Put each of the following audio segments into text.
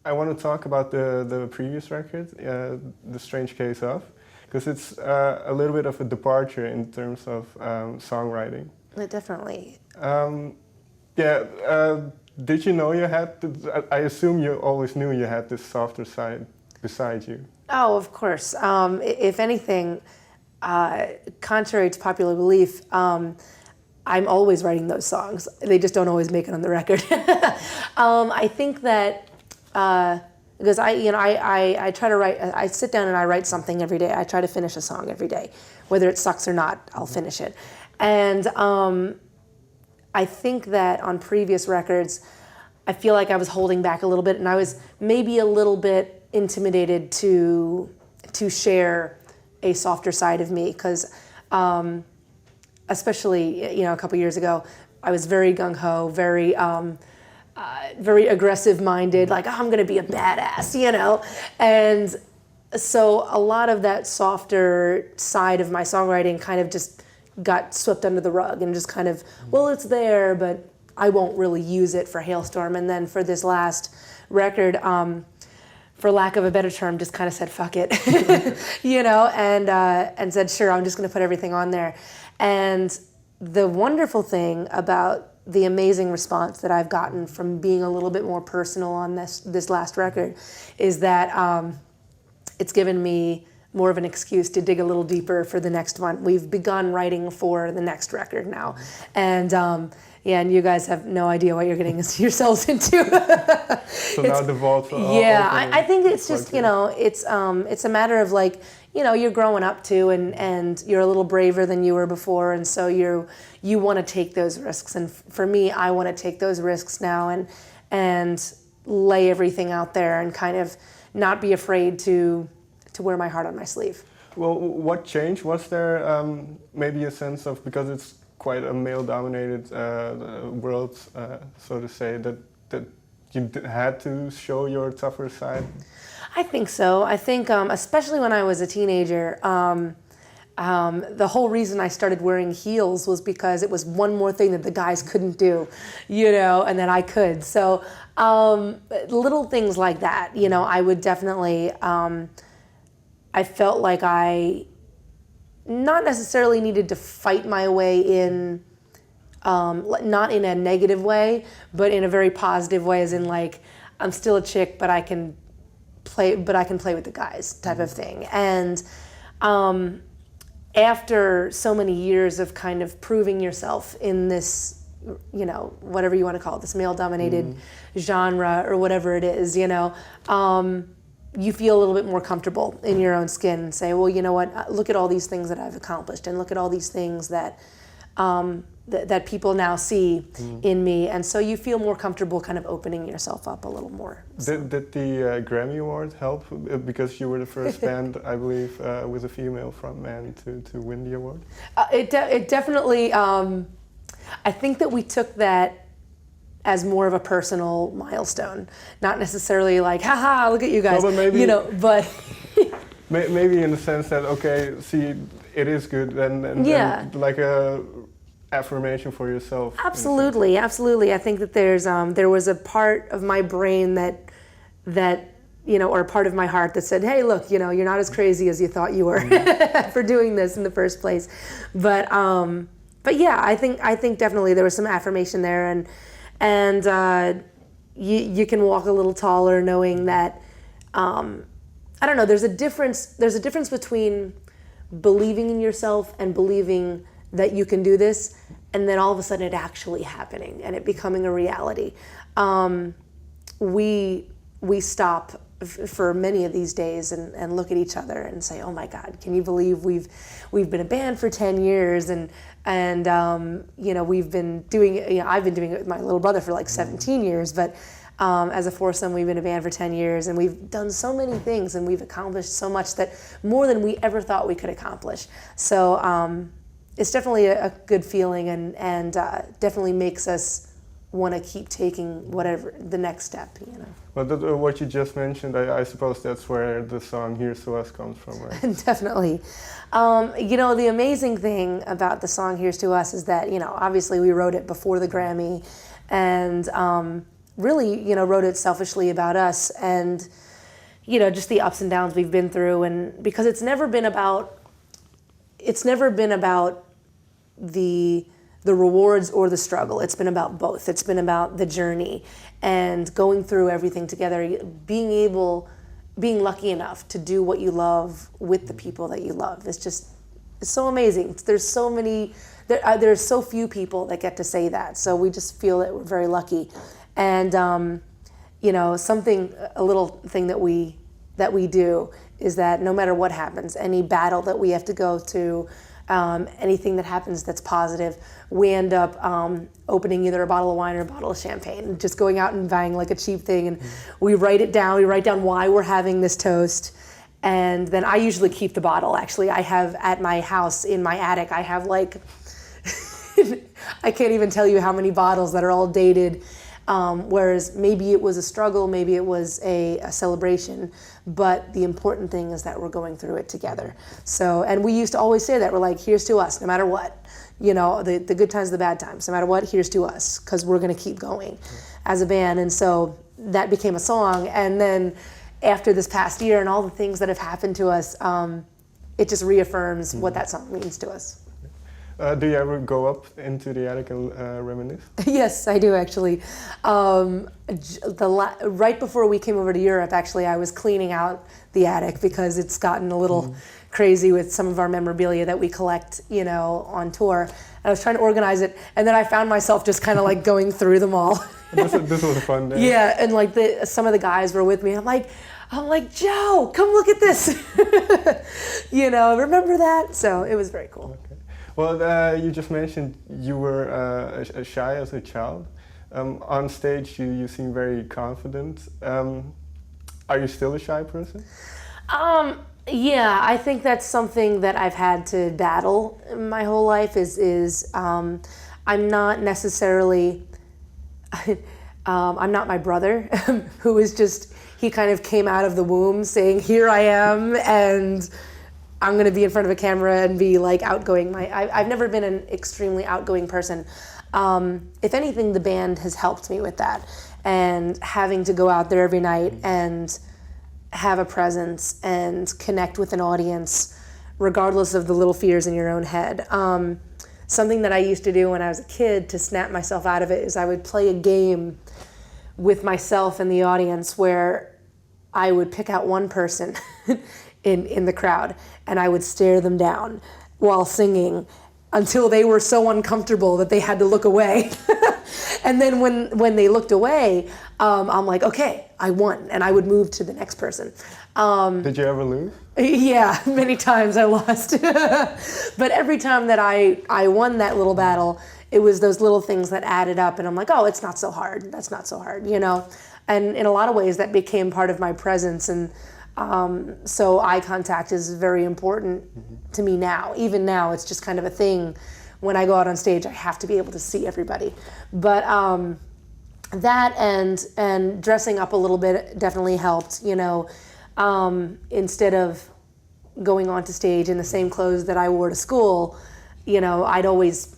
I want to talk about the previous record, The Strange Case of, because it's a little bit of a departure in terms of songwriting. Definitely. Yeah, did you know you had, I assume you always knew you had this softer side beside you. Oh, of course. If anything, contrary to popular belief, I'm always writing those songs. They just don't always make it on the record. I think that because I try to write. I sit down and I write something every day. I try to finish a song every day, whether it sucks or not. I'll finish it, and I think that on previous records, I feel like I was holding back a little bit, and I was maybe a little bit intimidated to share a softer side of me, because especially a couple years ago, I was very gung ho, very aggressive minded, like, oh, I'm gonna be a badass, and so a lot of that softer side of my songwriting kind of just got swept under the rug and just kind of, well, it's there, but I won't really use it for Halestorm. And then for this last record, for lack of a better term, just kind of said, fuck it, and said, sure, I'm just gonna put everything on there. And the wonderful thing about the amazing response that I've gotten from being a little bit more personal on this last record is that it's given me more of an excuse to dig a little deeper for the next one. We've begun writing for the next record now. And and you guys have no idea what you're getting yourselves into. So now the vaults are all open. I think it's just, it's a matter of like, you're growing up too, and you're a little braver than you were before, and so you want to take those risks. And for me, I want to take those risks now and lay everything out there and kind of not be afraid to wear my heart on my sleeve. Well, what changed? Was there maybe a sense of, because it's quite a male-dominated world, so to say, that you had to show your tougher side? I think so. I think, especially when I was a teenager, the whole reason I started wearing heels was because it was one more thing that the guys couldn't do, and that I could. So little things like that, I would definitely, I felt like I not necessarily needed to fight my way in, not in a negative way, but in a very positive way, as in like, I'm still a chick, but I can play with the guys type of thing. And after so many years of kind of proving yourself in this, whatever you want to call it, this male-dominated genre or whatever it is, you feel a little bit more comfortable in your own skin and say, well, you know what, look at all these things that I've accomplished, and look at all these things that that people now see in me. And so you feel more comfortable kind of opening yourself up a little more. So. Did the Grammy Award help? Because you were the first band, I believe, with a female frontman to win the award? It definitely, I think that we took that as more of a personal milestone, not necessarily like, haha, look at you guys, no, but maybe, but maybe in the sense that, okay, see, it is good, and like a affirmation for yourself. Absolutely. I think that there was a part of my brain that or a part of my heart that said, hey, look, you're not as crazy as you thought you were for doing this in the first place. But yeah, I think definitely there was some affirmation there, and you can walk a little taller knowing that, I don't know, there's a difference between believing in yourself and believing that you can do this, and then all of a sudden it actually happening and it becoming a reality. We stop for many of these days and look at each other and say, oh my God, can you believe we've been a band for 10 years and we've been doing it, I've been doing it with my little brother for like 17 years, but as a foursome, we've been a band for 10 years, and we've done so many things, and we've accomplished so much, that more than we ever thought we could accomplish. So it's definitely a good feeling, and definitely makes us want to keep taking whatever the next step. Well, what you just mentioned, I suppose that's where the song "Here's to Us" comes from, right? Definitely. The amazing thing about the song "Here's to Us" is that obviously we wrote it before the Grammy, and really, wrote it selfishly about us and, just the ups and downs we've been through. And because it's never been about the rewards or the struggle. It's been about both. It's been about the journey and going through everything together, being lucky enough to do what you love with the people that you love. It's so amazing. There's so few people that get to say that. So we just feel that we're very lucky. And, a little thing that we do is that no matter what happens, any battle that we have to go through, anything that happens that's positive, we end up opening either a bottle of wine or a bottle of champagne, just going out and buying like a cheap thing, and we write down why we're having this toast, and then I usually keep the bottle. Actually, I have at my house in my attic, I have like I can't even tell you how many bottles that are all dated. Whereas maybe it was a struggle, maybe it was a celebration, but the important thing is that we're going through it together. So, and we used to always say that, we're like, here's to us, no matter what. The good times, the bad times, no matter what, here's to us, because we're going to keep going as a band. And so that became a song. And then after this past year and all the things that have happened to us, it just reaffirms what that song means to us. Do you ever go up into the attic and reminisce? Yes, I do actually. Right before we came over to Europe, actually, I was cleaning out the attic because it's gotten a little crazy with some of our memorabilia that we collect, on tour. I was trying to organize it, and then I found myself just kind of like going through them all. This was a fun day. Yeah, and like some of the guys were with me. I'm like, Joe, come look at this. Remember that? So it was very cool. Okay. Well, you just mentioned you were shy as a child. On stage, you seem very confident. Are you still a shy person? Yeah, I think that's something that I've had to battle my whole life. I'm not necessarily. I'm not my brother, who is just. He kind of came out of the womb saying, "Here I am," and I'm going to be in front of a camera and be like outgoing. I've never been an extremely outgoing person. If anything, the band has helped me with that. And having to go out there every night and have a presence and connect with an audience, regardless of the little fears in your own head. Something that I used to do when I was a kid to snap myself out of it is I would play a game with myself and the audience where I would pick out one person in the crowd, and I would stare them down while singing until they were so uncomfortable that they had to look away. And then when they looked away, I'm like, okay, I won, and I would move to the next person. Did you ever lose? Yeah, many times I lost. But every time that I won that little battle, it was those little things that added up, and I'm like, oh, it's not so hard. That's not so hard, And in a lot of ways, that became part of my presence, and so eye contact is very important to me now. Even now, it's just kind of a thing. When I go out on stage, I have to be able to see everybody. But that and dressing up a little bit definitely helped. Instead of going onto stage in the same clothes that I wore to school, I'd always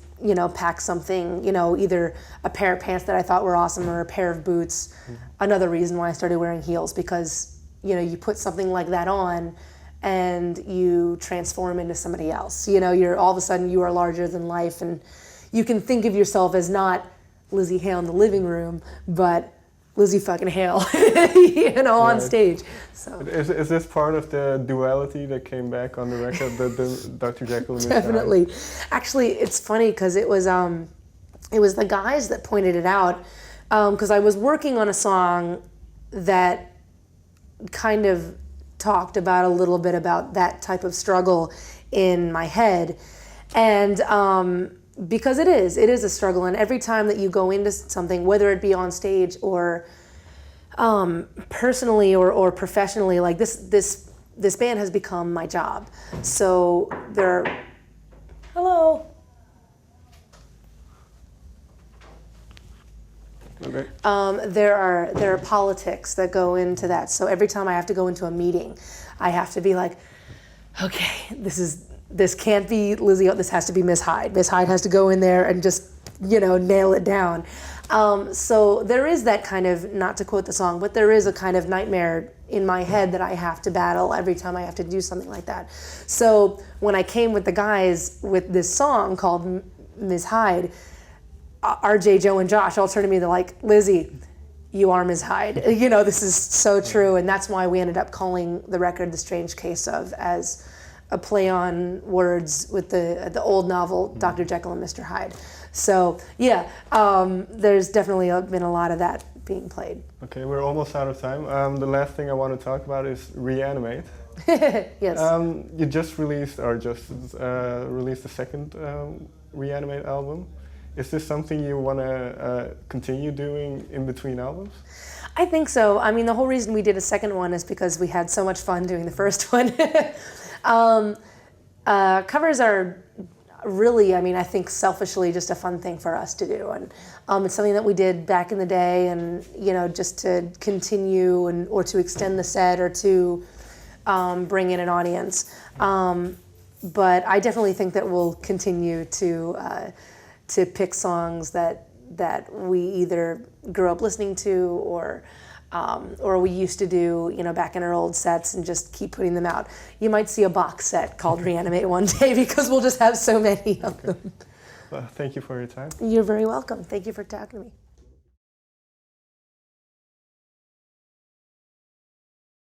pack something, either a pair of pants that I thought were awesome or a pair of boots. Another reason why I started wearing heels, because you put something like that on and you transform into somebody else. You're all of a sudden you are larger than life, and you can think of yourself as not Lzzy Hale in the living room, but Lzzy fucking Hale, on stage. So is this part of the duality that came back on the record, the Dr. Jekyll and Mr. Hyde? Definitely. Actually, it's funny because it was the guys that pointed it out, because I was working on a song that kind of talked about a little bit about that type of struggle in my head, and because it is a struggle, and every time that you go into something, whether it be on stage or personally or professionally, like this band has become my job. So hello. Okay. There are politics that go into that. So every time I have to go into a meeting, I have to be like, okay, this can't be Lzzy. This has to be Miss Hyde. Miss Hyde has to go in there and just nail it down. So there is that kind of, not to quote the song, but there is a kind of nightmare in my head that I have to battle every time I have to do something like that. So when I came with the guys with this song called Ms. Hyde, RJ, Joe, and Josh all turned to me, they're like, Lizzy, you are Ms. Hyde. You know, this is so true, and that's why we ended up calling the record The Strange Case of, as a play on words with the old novel Dr. Jekyll and Mr. Hyde. So yeah, there's definitely been a lot of that being played. Okay, we're almost out of time. The last thing I want to talk about is ReAniMate. Yes. You just released, or just released the second ReAniMate album. Is this something you want to continue doing in between albums? I think so. I mean, the whole reason we did a second one is because we had so much fun doing the first one. Covers are really, I mean, I think selfishly just a fun thing for us to do. And it's something that we did back in the day, and, you know, just to continue or to extend the set or to bring in an audience. But I definitely think that we'll continue to pick songs that we either grew up listening to or we used to do, you know, back in our old sets, and just keep putting them out. You might see a box set called ReAniMate one day, because we'll just have so many of them. Well, thank you for your time. You're very welcome. Thank you for talking to me.